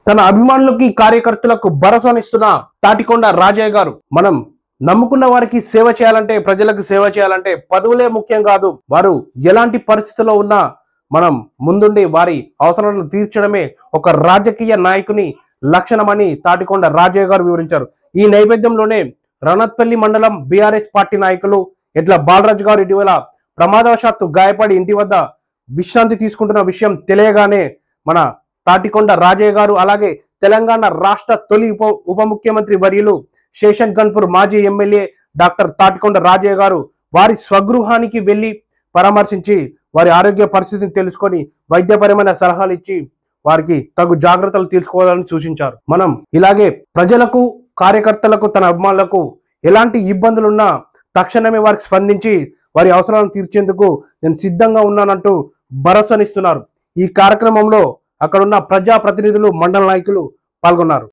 తన అభిమానులకి కార్యకర్తలకు భరోసానిస్తున్న తాటికొండ రాజయ్య గారు, మనం నమ్ముకున్న వారికి సేవ చేయాలంటే, ప్రజలకు సేవ చేయాలంటే పదవులే ముఖ్యం కాదు, వారు ఎలాంటి పరిస్థితుల్లో ఉన్నా మనం ముందుండి వారి అవసరాలను తీర్చడమే ఒక రాజకీయ నాయకుని లక్షణమని తాటికొండ రాజయ్య గారు వివరించారు. ఈ నేపథ్యంలోనే రణత్పల్లి మండలం బీఆర్ఎస్ పార్టీ నాయకులు ఎడ్ల బాలరాజు గారు ఇటీవల ప్రమాదవశాత్తు గాయపడి ఇంటి వద్ద విశ్రాంతి తీసుకుంటున్న విషయం తెలియగానే మన తాటికొండ రాజయ్య గారు, అలాగే తెలంగాణ రాష్ట్ర తొలి ఉప ముఖ్యమంత్రి వర్యులు శేషన్ గన్పూర్ మాజీ ఎమ్మెల్యే డాక్టర్ తాటికొండ రాజయ్య గారు వారి స్వగృహానికి వెళ్లి పరామర్శించి వారి ఆరోగ్య పరిస్థితిని తెలుసుకొని వైద్యపరమైన సలహాలు ఇచ్చి వారికి తగు జాగ్రత్తలు తీసుకోవాలని సూచించారు. మనం ఇలాగే ప్రజలకు, కార్యకర్తలకు, తన అభిమానులకు ఎలాంటి ఇబ్బందులున్నా తక్షణమే వారికి స్పందించి వారి అవసరాలను తీర్చేందుకు నేను సిద్ధంగా ఉన్నానంటూ భరోసానిస్తున్నారు. ఈ కార్యక్రమంలో అక్కడున్న ప్రజాప్రతినిధులు, మండల నాయకులు పాల్గొన్నారు.